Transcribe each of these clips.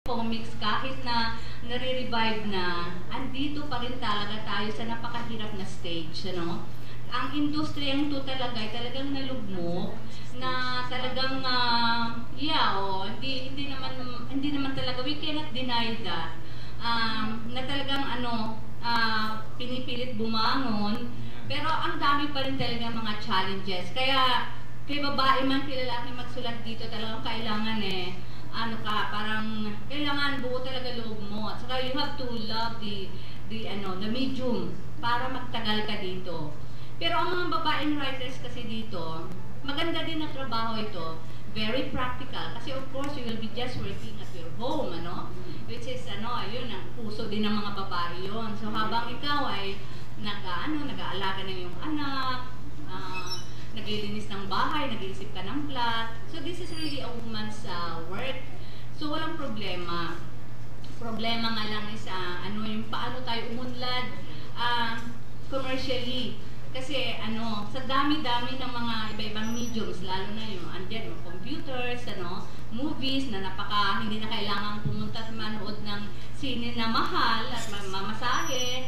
comics kahit na nare-revive na, andito pa rin talaga tayo sa napakahirap na stage, ano? Ang industriyang to talaga ay talagang nalugmok na talagang hindi naman talaga, we cannot deny that. Na talagang pinipilit bumangon, pero ang dami pa rin talaga mga challenges. Kaya kay babae man, kay lalaki magsulat dito, talagang kailangan parang kailangan buo talaga loob mo. At saka you have to love the medium para magtagal ka dito. Pero ang mga babaeng writers kasi dito, maganda din na trabaho ito. Very practical. Kasi of course, you will be just working at your home, which is, yun, ang puso din ng mga babae yun. So habang ikaw ay nag-aalaga ng iyong anak, naglilinis ng bahay, nag-iisip ka ng plot. So this is really a woman's work. So walang problema. Problema nga lang is yung paano tayo umunlad commercially. Kasi sa dami-dami ng mga iba-ibang mediums, lalo na yung computers, movies na hindi na kailangan pumunta at manood ng sine na mahal at mamasahe.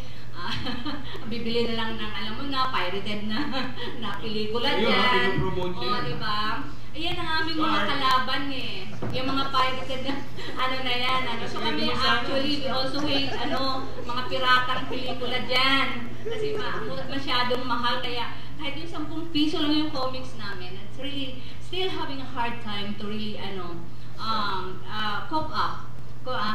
Bibili na lang ng pirated na pelikula dyan. Diba? Ayan ang aming mga kalaban yung mga pirated na yan. So kami actually, we also hate mga piratang pelikula dyan. Kasi masyadong mahal, kaya kahit yung 10 piso lang yung comics namin, it's really still having a hard time to really cope up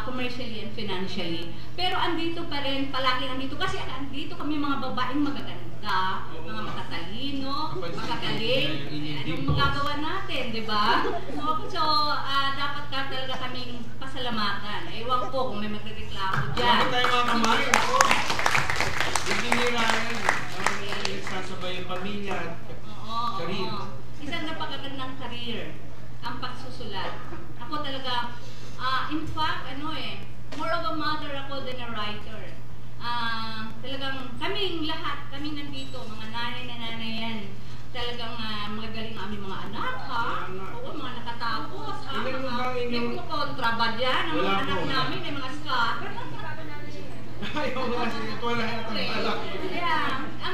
commercially and financially. Pero andito pa rin, palagi nandito kasi andito kami mga babaeng magaganda, mga matatalino, magagaling. Anong magagawa natin, di ba? So, dapat ka talaga kaming pasalamatan. Ewan ko kung may magreklamo dyan. Bakit tayo mga kamay? Ako, itinirayan. Nagsasabay yung pamilya at career. Isang napakagandang career ang pagsusulat. Ako talaga, in fact, more of a mother ako than a writer. Talagang kaming lahat, kami nandito, mga nanay na nanay yan. Talagang magagaling ang aming mga anak, ha? Oo, mga nakatapos, ha? May kukontra ba dyan? Ang mga anak namin, may mga scar. Ayaw nga siya, ito wala yata ng alak. Yeah, ang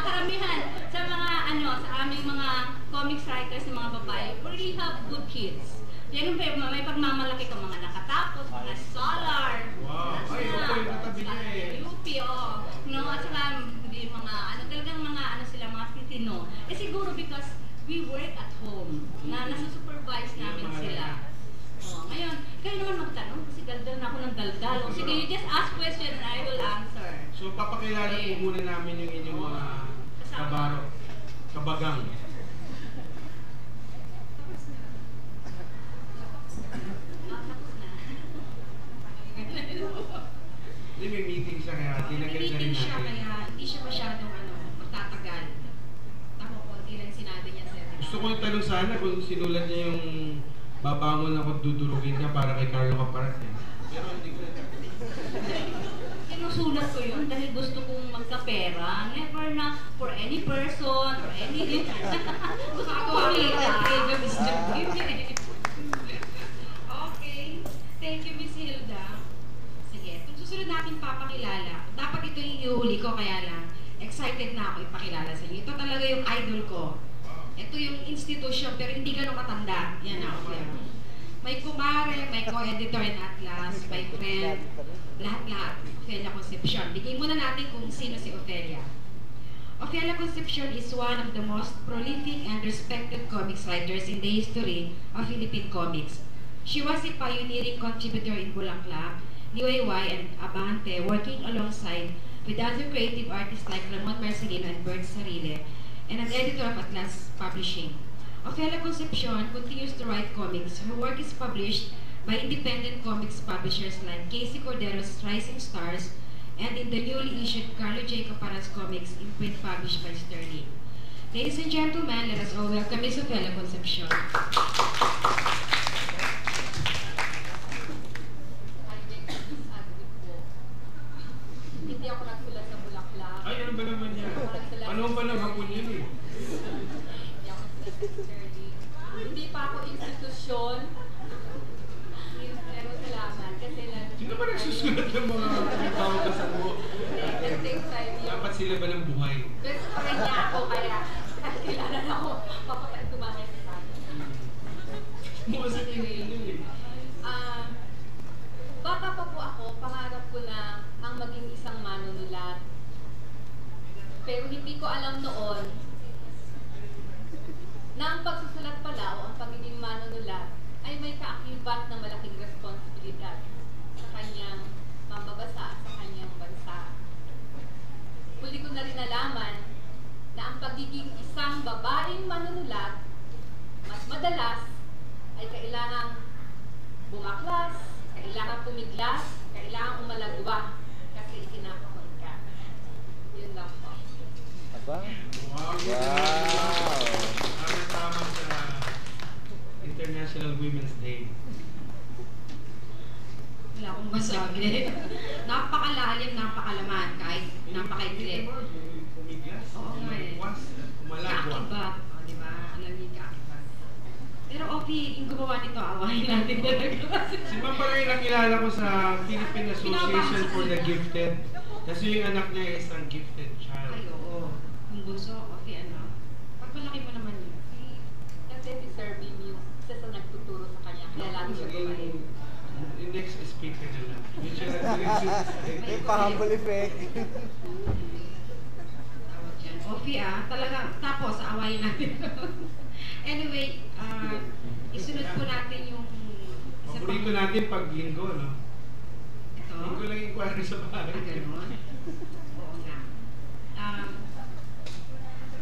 karamihan sa mga, sa aming mga comics writers ng mga babae, we really have good kids. Yan yung may pagmamalaki ka, mga nakatapos, mga scholar. Wow, ay, okay, natabi niya UP, at saka mga, talagang mga, sila, mga titino. Siguro because we work at home, na nasa-supervise namin sila. Ngayon, kayo naman magtanong, kasi daldal na ako ng daldal. Sige, you just ask question and I will answer. So, papakilala po muna namin yung inyong mga kabagang. Hindi, may meeting siya kaya tinagad na rin natin. Siya kaya hindi siya masyadong magtatagal. Tako, konti lang sinabi niya sir. Gusto ko yung tanong sana kung sinulat niya yung babangon ako dudurugin ka para kay Carlo Caparas Pero hindi ko na. Sinusulat ko yun dahil gusto kong magkapera. Never na for any person or any... Gusto ko kumita. Okay. Thank you, Miss Hilda. Sige, kung susunod natin papakilala, dapat ito yung iuhuli ko, kaya lang excited na ako ipakilala sa inyo. Ito talaga yung idol ko. Ito yung institution, pero hindi ganun katanda. Yan na, okay. May kumare, may co-editor in Atlas, my friend, lahat-lahat. Ofelia Concepcion. Bigay muna natin kung sino si Ofelia. Ofelia Concepcion is one of the most prolific and respected comics writers in the history of Philippine comics. She was a pioneering contributor in Bulaklak, UAY, and Abante, working alongside with other creative artists like Ramon Marcelino and Bert Sarile, and an editor of Atlas Publishing. Ofelia Concepcion continues to write comics. Her work is published by independent comics publishers like Casey Cordero's Rising Stars and in the newly issued Carlo J. Caparas Comics in print published by Sterling. Ladies and gentlemen, let us all welcome Ms. Ofelia Concepcion. Hindi ako nagsulat sa Bulaklak. Ay, ano ba naman yan? Ano ba lang hapon yun Hindi pa ako institusyon. Pero salamat. nagsusulat ng mga tawag ka sa buhok. It takes time yun. Dapat sila ba ng buhay? Best friend niya ako, kaya kilala na ako. Papapait kumain sa akin. Mukha sa Anyway, bata pa po ako, pangarap ko na ang maging isang manunulat. Pero hindi ko alam noon na ang pagsusulat pala o ang pagiging manunulat ay may kaakibat na malaking responsibilidad sa kanyang mambabasa, sa kanyang bansa. Huli ko na rin nalaman na ang pagiging isang babaeng manunulat mas madalas ay kailangang bumaklas, kailangang pumiglas, kailangang umalagwa kasi ikinakahon ka. Yun lang po. Aba? Wow! Tama sa International Women's Day. Wala akong masabi. Napakalalim, napakalaman, kahit napakaikli. Pumiglas, Oo nga eh. umalagwas, umalagwa. Kaakibat. O, di ba? Alam niyo yung kaakibat. Pero okay, yung gumawa nito, awahin natin talaga. Si Ma'am pala yung nakilala ko sa Philippine Association for the Gifted. Kasi yung anak niya is isang gifted child. Ay, oo. Yung bunso, okay, ano. Pagmalaki mo naman yun. Kasi si Sir Bim yung isa sa nagtuturo sa kanya. Kaya lagi siya kumain. Yung next speaker na lang. May pa-humble effect. Tawag yan. Okay talaga. Tapos, aawahin natin. Anyway, isunod po natin yung isa pang- Paborito natin pag linggo, no? Ito. Linggo lang inquiry sa bahay. Ganon. Oo nga.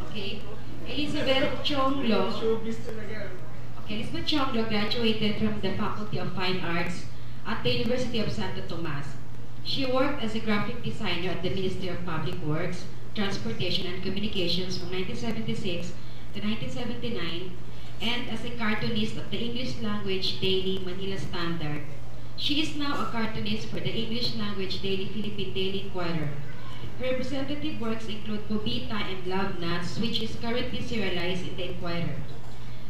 Okay. Elizabeth Chonglo. Showbiz talaga. Okay, Elizabeth Chonglo graduated from the Faculty of Fine Arts at the University of Santo Tomas. She worked as a graphic designer at the Ministry of Public Works, Transportation and Communications from 1976 to 1979 and as a cartoonist of the English language daily Manila Standard. She is now a cartoonist for the English language daily Philippine Daily Inquirer. Her representative works include Bobita and Love Nuts, which is currently serialized in the Inquirer.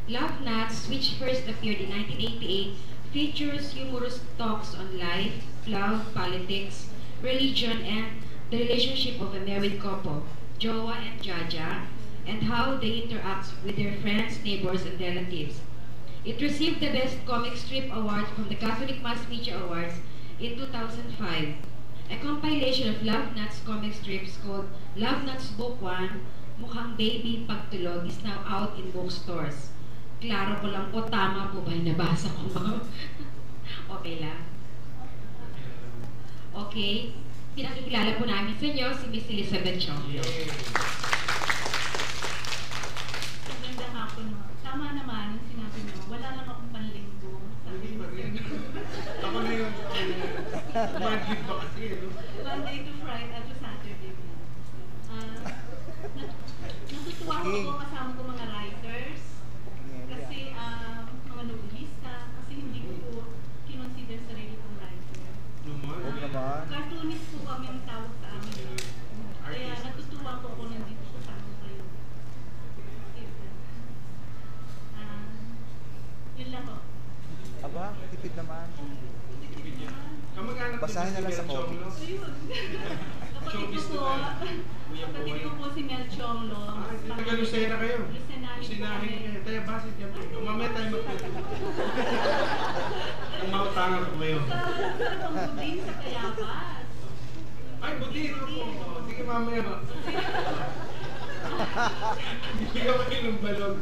Love Nuts, which first appeared in 1988, features humorous talks on life, love, politics, religion, and the relationship of a married couple, Jowa and Jaja, and how they interact with their friends, neighbors, and relatives. It received the Best Comic Strip Award from the Catholic Mass Media Awards in 2005. A compilation of Love Nuts comic strips called Love Nuts Book 1, Mukhang Baby Pagtulog, is now out in bookstores. Klaro ko lang po, tama po ba yung nabasa ko? Okay lang. Okay. Pinakikilala po namin sa inyo si Miss Elizabeth Chonglo. Magandang hapon mo. Tama naman yung sinabi mo. Wala lang akong panlinggo. Sabi mo. Ako na yun. Madrid ba kasi, no? Monday to Friday to Saturday. Natutuwa ako kasama ko mga writers. Kasi mga novelista. Kasi hindi ko po kinonsider sarili kong writer. Naman. Huwag naman. Cartoonist po kami ang tawag sa amin. Kaya natutuwa po ako nandito kasama kayo. Yun lang po. Aba, tipid naman. Kamag-anak Basahin na lang sa Chong, no? Ayun. Kapatid ko po, kapatid ko po si Mel Chonglo. Taga Lucena kayo. Lucenahin po Lucinahin kami. kayo. Tayo basit yan. Mamaya tayo magpapit. Ang mautangan ko kayo. Sa Budin sa Kayabas. Ay, buti. Sige, mamaya. Bigyan ko kayo ng balog.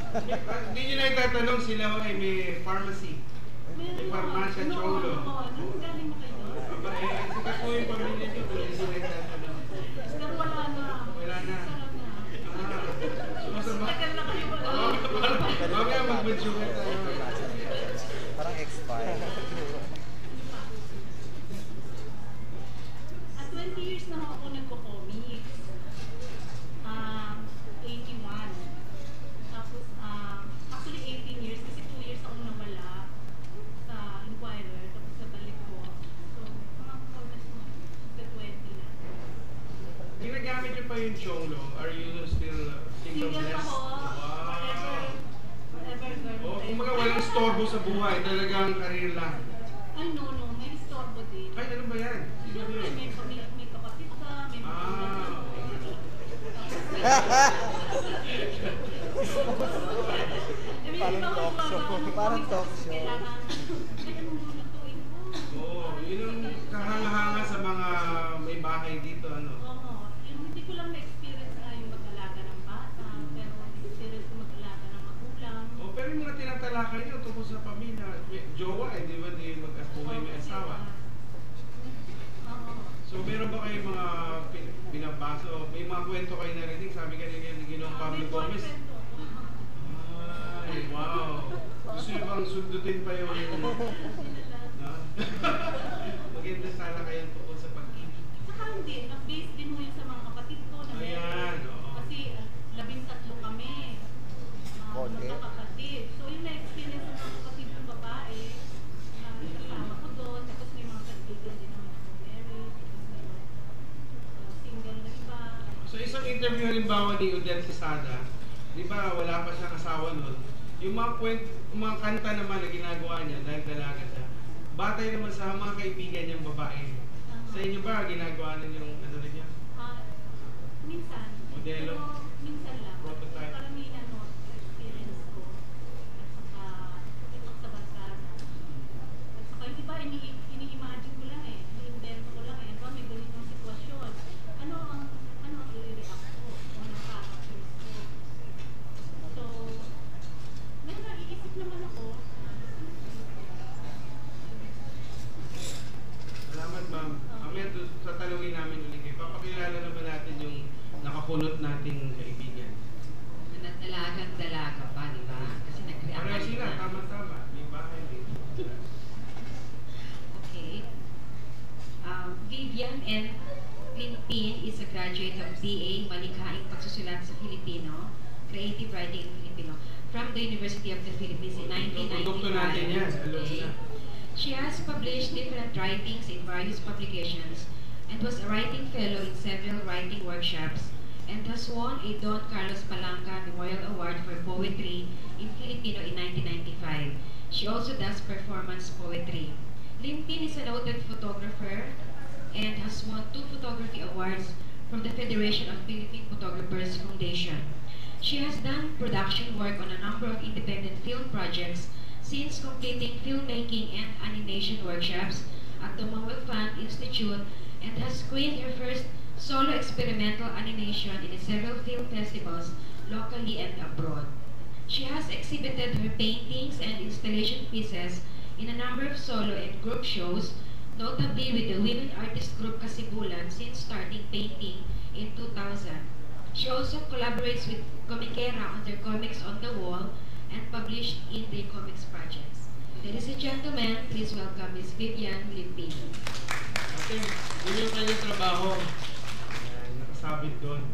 Hindi nyo na itatanong sila ay may pharmacy. May farmasya, Chonglo. Nung galing mo kayo? Aba, sikat po yung pamilya nyo. Pero hindi nyo na itatanong. Pero wala na. Wala na. Sarap na. Sumasama. Tagal na kayo wala. Mamaya mag-mature tayo. Parang expire. At 20 years na ako nagko-comics. 81. Tapos, actually 18 years kasi 2 years ako nawala sa Inquirer. Tapos sa balik ko. So, mga performance mo sa 20 na. Ginagamit nyo pa yung Chonglo? Are you still single Single blessed? ako. Forever girl. Oh, kung mga walang storbo sa buhay, talagang career lang. Ay, no, may istorbo din. Ay, ano ba yan? Siyempre, may pamilya, may kapatid ka, may magulang ka. Parang talk show. Parang talk show. Kailangan, ay, ano mo lutuin mo? Oo, yun yung kahanga-hanga sa mga may bahay dito, ano. Oo, yung hindi ko lang na-experience nga yung mag-alaga ng bata, pero experience ko mag-alaga ng magulang. Oh, pero yung mga tinatalakay nyo tungkol sa pamilya, may jowa eh, di ba? Di mag-buhay may asawa. Oo. So, meron ba kayo mga binabasa o may mga kwento kayo narinig? Sabi ka nila ni Ginoong Pablo Gomez. Ay, wow. Gusto nyo bang sundutin pa yung... Ha? Maganda sana kayo tungkol sa pag-ibig. Saka hindi, nag-base din mo yun sa mga kapatid ko. Na Ayan, oo. Kasi 13 kami. Konti. Magkakapatid. So yung na-experience ng mga kapatid kong babae, kasama ko doon. Tapos may mga kaibigan din naman ako married. Tapos may mga single na iba. So, isang interview halimbawa ni Odette Quesada, di ba wala pa siyang asawa nun, yung mga kanta naman na ginagawa niya dahil dalaga siya, batay naman sa mga kaibigan niyang babae. Sa inyo ba, ginagawa ninyo yung ano rin niya? Minsan. Modelo? Pero minsan lang. Prototype? Karamihan no, experience ko. At saka, ito sa barkada. At saka yung iba, ini-imagine ko lang eh. Ini-invento ko lang eh. Ito, may ganitong sitwasyon. Ano ang i-react ko? Ano ang characters ko? So, may naiisip naman ako. Salamat, ma'am. Mamaya sa talungin namin ulit kayo. Papakilala naman natin yung nakapunot nating kaibigan. Dalagang-dalaga pa, di ba? Kasi nag-react Pareho sila, tama-tama. May bahay din. Okay. Vivian N. Limpin is a graduate of BA Malikhaing Pagsusulat sa Filipino, Creative Writing in Filipino, from the University of the Philippines in 1995. Produkto natin yan, sa loob Okay. na. She has published different writings in various publications and was a writing fellow in several writing workshops and has won a Don Carlos Palanca Memorial Award for Poetry in Filipino in 1995. She also does performance poetry. Limpin is a noted photographer and has won 2 photography awards from the Federation of Philippine Photographers Foundation. She has done production work on a number of independent film projects since completing filmmaking and animation workshops at the Mawel Fan Institute and has screened her first solo experimental animation in several film festivals locally and abroad. She has exhibited her paintings and installation pieces in a number of solo and group shows, notably with the women artist group Kasibulan since starting painting in 2000. She also collaborates with Comikera on their Comics on the Wall and published in the comics projects. Ladies and gentlemen, please welcome Ms. Vivian Limpin. Okay, yun yung kanyang trabaho. Ayan, nakasabit doon.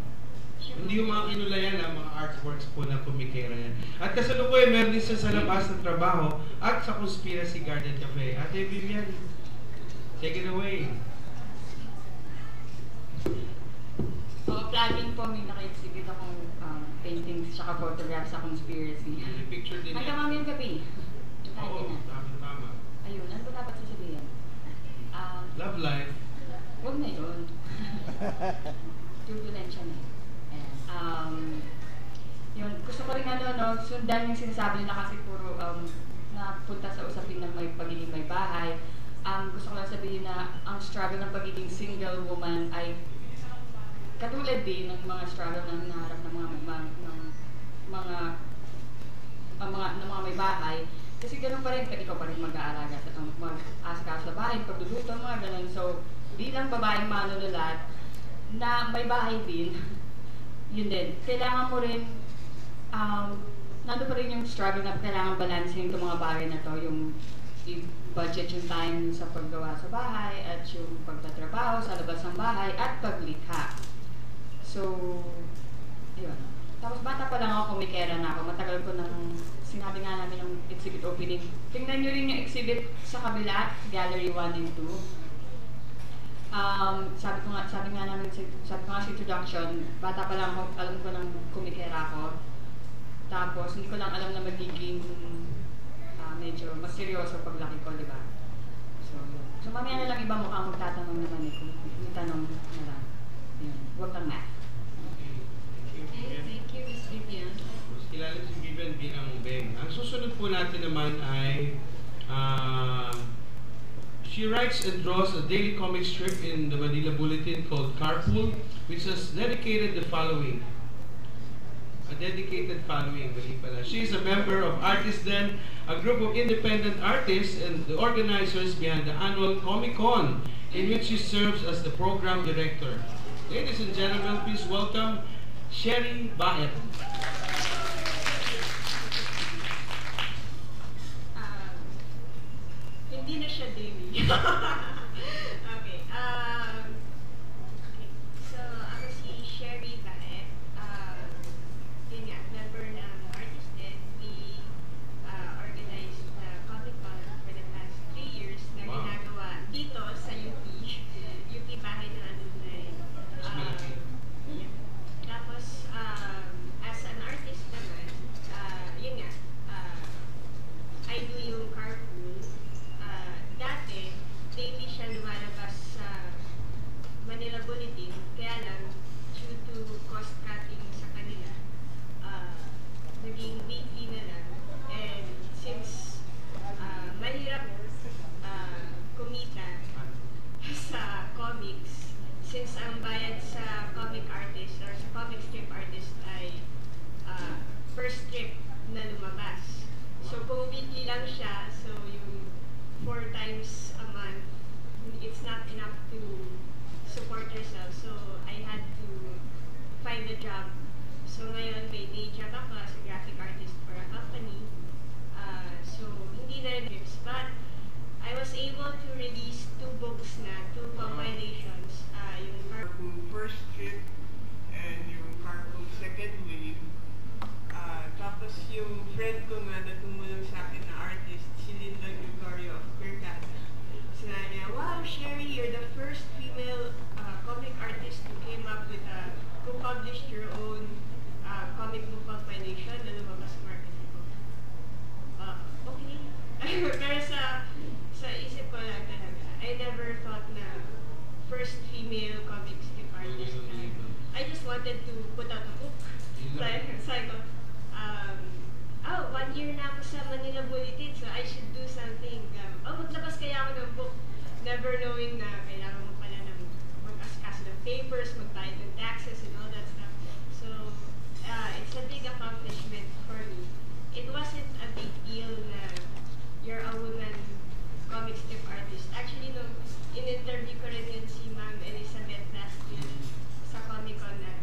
Hindi yung mga kinulayan, mga artworks po na Comikera yan. At kasalukuyan, meron din siya sa labas ng trabaho at sa Conspiracy Garden Cafe. Ate Vivian, take it away. Planning po, may naka-exhibit akong paintings tsaka photographs sa Conspiracy. May picture din Hanggang mamayang gabi. Oo, tama. Ayun, ano ba dapat sasabihin? Love life. Huwag na yun. Turbulent siya na. Ayan. Yun, gusto ko rin sundan yung sinasabi nila kasi puro napunta sa usapin ng may pagiging may bahay. Gusto ko lang sabihin na ang struggle ng pagiging single woman ay katulad din ng mga struggle na hinaharap ng mga may bahay. Kasi ganun pa rin, ikaw pa rin mag-aalaga sa mag-asikaso sa bahay, pagluluto, mga ganun. So, bilang babaeng manunulat na may bahay din, yun din. Kailangan mo rin, nando pa rin yung struggle na kailangan balansin itong mga bagay na to, yung budget yung time sa paggawa sa bahay, at yung pagtatrabaho sa labas ng bahay, at paglikha. So, yun. Tapos bata pa lang ako, kumikera na ako. Matagal ko nang sinabi nga namin yung exhibit opening. Tingnan nyo rin yung exhibit sa kabila, Gallery 1 and 2. Sabi ko nga sa introduction, bata pa lang ako, alam ko nang kumikera ako. Tapos, hindi ko lang alam na magiging medyo mas seryoso paglaki ko, di ba? So mamaya na lang iba mukhang magtatanong naman eh, kung may tanong na lang. Yun, huwag kang math. Okay, thank you, Miss Vivian. Mas kilala si Vivian bilang Beng. Ang susunod po natin naman ay she writes and draws a daily comic strip in the Manila Bulletin called Carpool, which has dedicated the following. A dedicated following, mali pala. She is a member of Artist Den, a group of independent artists and the organizers behind the annual Comic-Con, in which she serves as the program director. Ladies and gentlemen, please welcome Sherry Baet. Hindi na siya daily. Okay. Okay. So, ako si Sherry Baet. Yun nga, member ng Artist Den. We organized the Comic-Con for the past 3 years na Wow. ginagawa dito sa UP. UP Bahay ng Alumni. Mas malaki. Yeah. Tapos, as an artist naman, yun nga, I do yung carpool. Dati, daily siya lumalabas sa Manila Bulletin, kaya lang, due to cost cutting sa kanila, naging weekly na lang. And since mahirap kumita sa comics, since ang bayad sa comic artist or sa comic strip artist ay per strip na lumabas. So kung weekly lang siya, so yung 4 times a month, it's not enough to support yourself. So I had to find a job. So ngayon may day job ako as a graphic artist for a company. So hindi na rin trips, but I was able to release 2 books na, 2 compilations. Yung Carpool first trip and yung Carpool second wave. Tapos yung friend ko nga na tumulong sa akin na artist, si Linda Gregorio of Quircata. Sinabi niya, wow, Sherry, you're the first female comic artist who came up with who published your own comic book compilation na lumabas sa market ko. Okay. Pero sa isip ko lang talaga, I never thought na first female comic strip artist na. I just wanted to put out a book. So I go, 1 year na ako sa Manila Bulletin, so I should do something. Maglabas kaya ako ng book. Never knowing na kailangan mo pala ng mag-askas ng papers, mag-bayad ng taxes and all that stuff. So, it's a big accomplishment for me. It wasn't a big deal na you're a woman comic strip artist. Actually, nung in-interview ko rin yun si Ma'am Elizabeth last year sa Comic-Con na,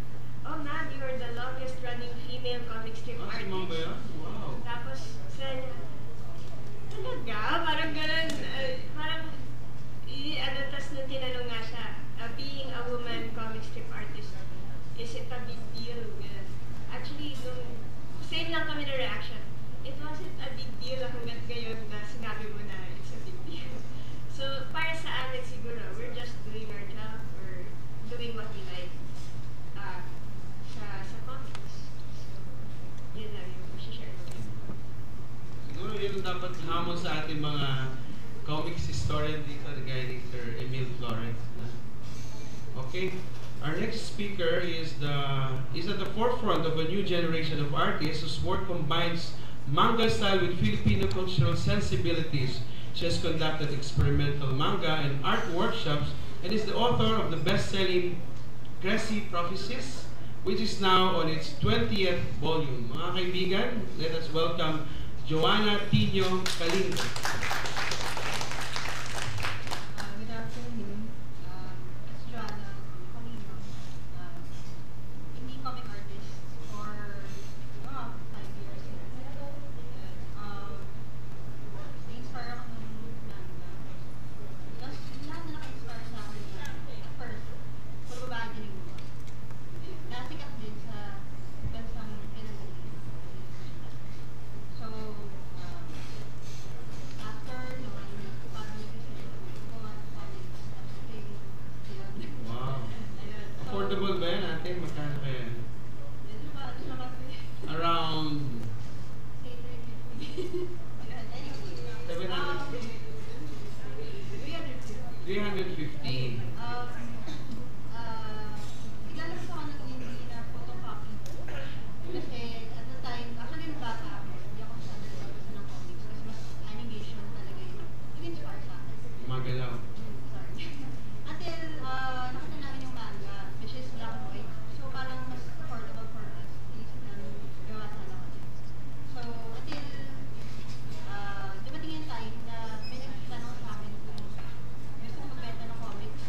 oh ma'am, you are the longest running female comic strip Si artist. Ma'am ba yan? Wow. Tapos, sabi niya, talaga? Parang ganun, tas nung tinanong nga siya, being a woman comic strip artist, is it a big deal? Ganun. Actually, same lang kami na reaction. It wasn't a big deal hanggat ngayon na sinabi mo na it's a big deal. So, para sa amin siguro, we're just doing our job, or doing what we like sa comics. So, yun lang yung share ko. Siguro yun ang dapat hamon sa ating mga comics historian dito, the guy ni Sir Emil Florence. Okay, our next speaker is at the forefront of a new generation of artists whose work combines manga style with Filipino cultural sensibilities. She has conducted experimental manga and art workshops and is the author of the best-selling Gracie Prophecies, which is now on its 20th volume. Mga kaibigan, let us welcome Joanna Tino Kalinga. Good afternoon. It's Joanna Kalinga. Indie comic artist for 5 years na. Na-inspire ako ng manga. Because lahat na naka-inspire sa akin at first, puro babae din yung mga. Nasikat din sa bansang Italy. So, 315. Naglalabas ako ng hindi na photocopy. Kasi at the time, actually nung bata ako, hindi ako masyado nagbabasa ng comics kasi mas animation talaga yun. Nag-inspire sa akin. Magalaw. Sorry. Until nakita namin yung manga, which is black and white. So parang mas affordable for us. Iisip namin gawa sana kami. So until dumating yung time na may nagtanong sa akin kung gusto ko magbenta ng comics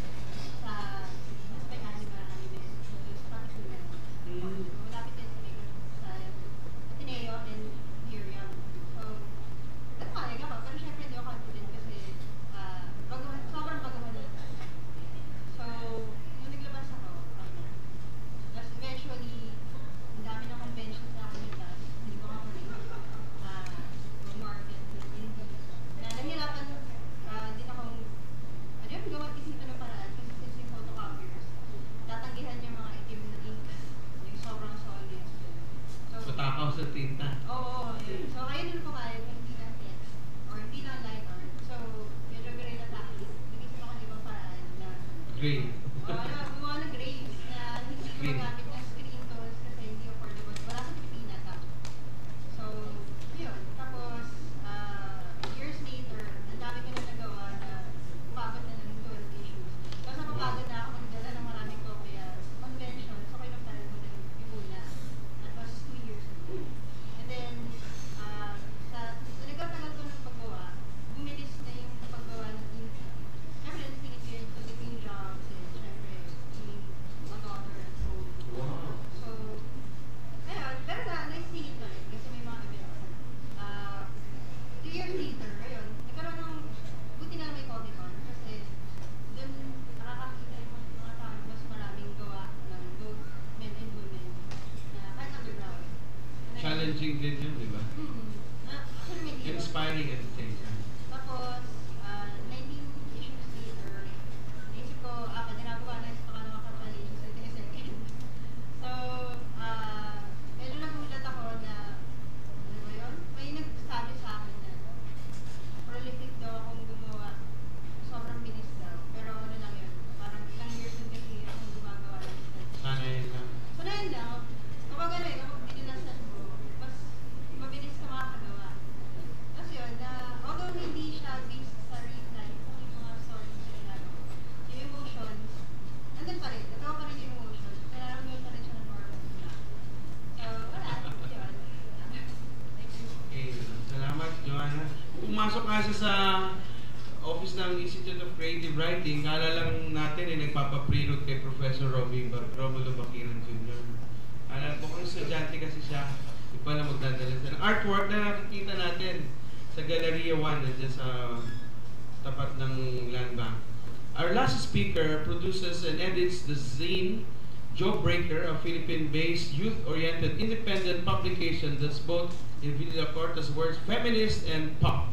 sa mas may anime sa Katipunan. Malapit din sa Ateneo and Miriam. So, nagpahayag ako. Pero syempre hindi ako confident kasi sobrang baguhan na. So, nung naglabas ako, tapos eventually, ang dami ng convention sa akin nila. Hindi ko ako rin market indie. Na nahirapan din akong gawa isipan ng paraan kasi since yung photocopiers, tatanggihan yung mga itim na ink, yung sobrang solid. So, takaw sa tinta. Oo, yun. So, ayun yung pumayag kung hindi na text or hindi na light art. So, medyo guerrilla tactics. Nag-isip ako ng ibang paraan na Great. gumawa ng grades na hindi gumagamit ng screen tools kasi hindi affordable. Wala sa Pilipinas. So, yun. Tapos, years later, ang dami ko na nagawa na umabot na ng 12 issues. Tapos napapagod na ako magdala ng maraming kopya sa convention. So, kayo nagtagal ko na yung una. That was 2 years ago. And then, sa tagal ko ng paggawa, bumilis na yung paggawa ng indie. Siyempre, natingin ko yun to between jobs and siyempre, being a daughter at home. Wow. So, ayun, pero naisingit ko rin kasi may mga events. 2 years later, ayun, nagkaroon ng, buti na lang may Comic-Con kasi dun nakakakita yung mga tao mas maraming gawa ng both men and women na kahit underground. Challenging din yun, di ba? Actually, may deal. Inspiring at the same time. Tapos, 19 issues later, naisip ko, ginagawa na ito ka naman ka-challenge sa second. So, medyo nagulat ako na, ano ba yun? May nagsabi sa akin na prolific daw akong gumawa. Sobrang bilis daw. Pero ano lang yun, parang ilang years din kasi akong gumagawa ng ito. Sana yun lang. So, na yun lang. Kapag ano yun, kapag binilasan mo, mas mabilis ka makakagawa. Tapos yun, although hindi siya based sa real life, yung mga stories na ginagawa, yung emotions, nandun pa rin. Nagawa pa rin yung emotions. Nararamdaman pa rin siya ng normal na. So, wala. Yun. Thank you. Okay, salamat, Joanna. Pumasok nga siya sa office ng Institute of Creative Writing, kala lang natin nagpapa-preload kay Professor Romulo Baquiran Jr. Alam ko kung estudyante kasi siya, di pala magdadala siya ng artwork na nakikita natin sa Galleria 1 nandiyan sa tapat ng Land Bank. Our last speaker produces and edits the zine Jawbreaker, a Philippine-based, youth-oriented, independent publication that's both in Villacorta's words feminist and pop.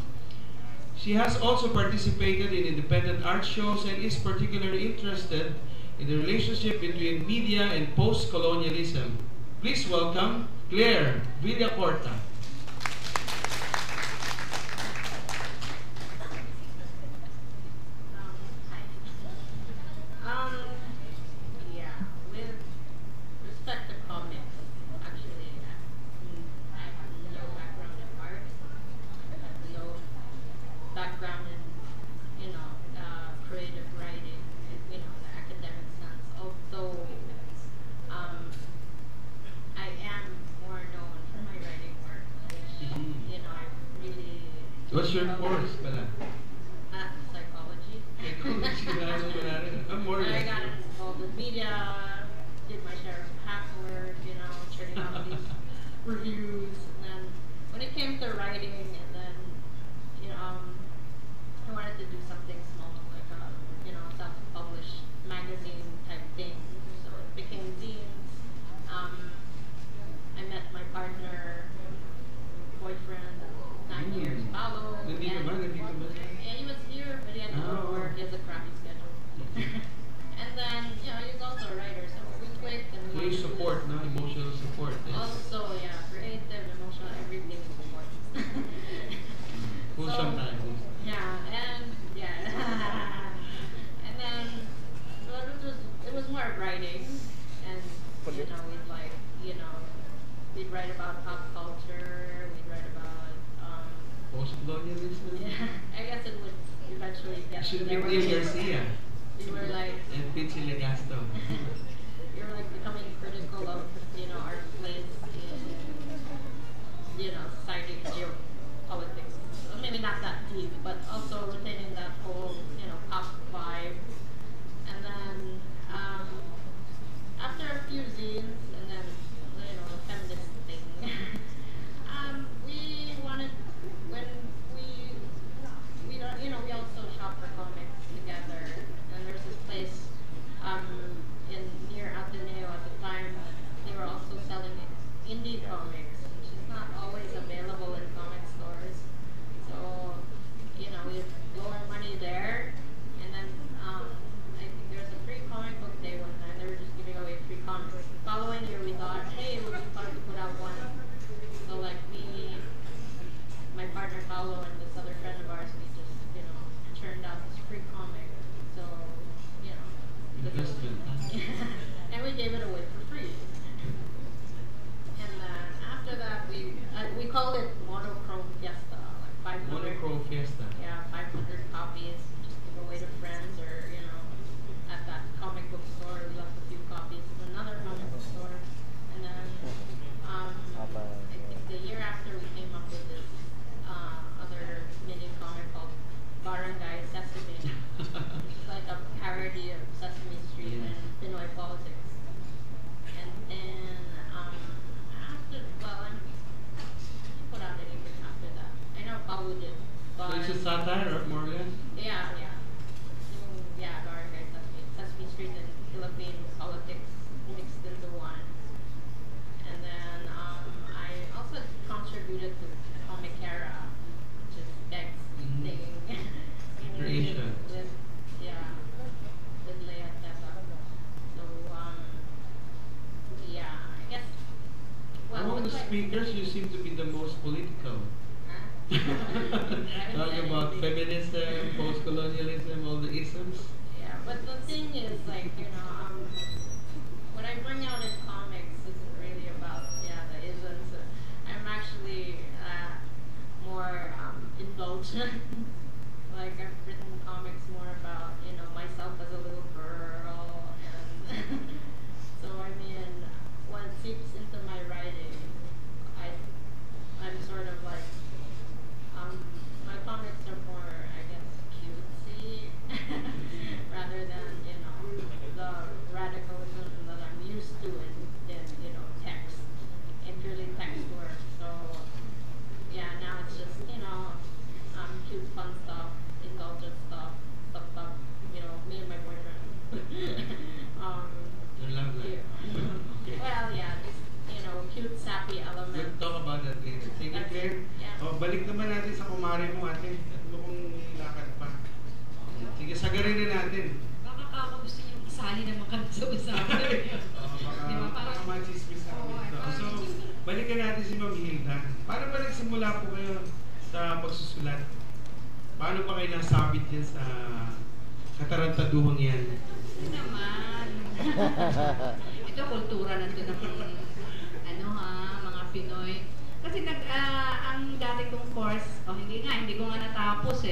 She has also participated in independent art shows and is particularly interested in the relationship between media and post-colonialism. Please welcome Claire Villacorta. Yeah, with respect to comics, actually, I have no background in art. I have no background in, creative writing, the academic sense. Although, I am more known for my writing work, which, I really... What's your course pala? Psychology. I'm more I got involved with media, did my share of hack work, churning out these reviews, and then when it came to writing, and then, I wanted to do something small, like a, self-published magazine type thing. So it became zines. I met my partner, boyfriend, 9 years, Paolo. Nandito ba? Yeah, he was here, but he had to go to work. He has a crappy schedule. And then, he's also a writer, so we clicked and So we you support, no? Emotional support. Yes. Also, yeah, creative, emotional, everything is important. Who So, sometimes. actually get You should there meet were Neil Garcia we were like and Pichi Legasto. we were like becoming critical of our place in society, geopolitics. Well, maybe not that deep, but also retaining that whole pop vibe. And then after a few zines, and then the feminist thing, we wanted when we also shop for comics together. And there's this place in near Ateneo at the time. They were also selling indie comics, which is not always available in comic stores. So we blow our money there, and then I think there's a free comic book day one time. They were just giving away free comics. The following year, we thought, hey, it would be fun to put out one. So like me, my partner Paulo, and this other friend of ours, we just churned out this free comic. So Investment. and we gave it away for free. And then after that, we called it Monochrome Fiesta, like 500. Monochrome Fiesta. Yeah, 500 copies, just give away to friends, or at that comic book store, we left a few copies in another comic book store. And then I think the year after, we came up with this other mini comic called Barangay Sesame, which is like a parody of Sesame Street and Pinoy politics. And then after, I put out anything after that. I know Paulo did, but So it's a satire, or more or less? yeah. Barangay Sesame Street and Philippine politics mixed into one. And then I also contributed to Comic Era, which is Beck's thing. Creation. With Leia Tessa. So I guess. Among the what's like- speakers, you seem to be the most political. Huh? Talking about feminism, post-colonialism, all the isms. Yeah, but the thing is, like, what I bring out in comics isn't really about, the isms. I'm actually more indulgent. Like, I've written comics more about, myself as a little girl, and so, when it seeps into my writing, I'm sort of like, my comics are more, I guess, cutesy, rather than, the radicalism that I'm used to in text, in purely text work. So, now it's just, cute, fun stuff, indulgent stuff, me and my boyfriend. Your love life. Okay. Well, just, cute, sappy elements. We'll talk about that later. Sige, That's- Claire. yeah. Balik naman natin sa kumare mo, ate. At mukhang lakad pa. Sige, sagarin na natin. Baka ako gusto niyong isali naman kami sa usapan. Di ba, parang- Baka machismis na kami dito. parang- So, balikan natin si Ma'am Hilda. Paano ba nagsimula po kayo sa pagsusulat? Paano ba kayo nasabit din sa katarantaduhang yan? Ito naman. Ito, kultura nandun ng mga Pinoy. Kasi ang dati kong course, hindi ko nga natapos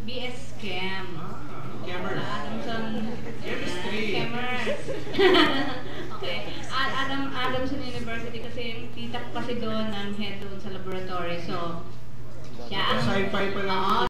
BS Chem. Chemers. Chemistry. Chemers. Okay. Adamson University kasi yung tita ko kasi doon ang head doon sa laboratory. So, siya ang... Sci-fi pa lang. Oo,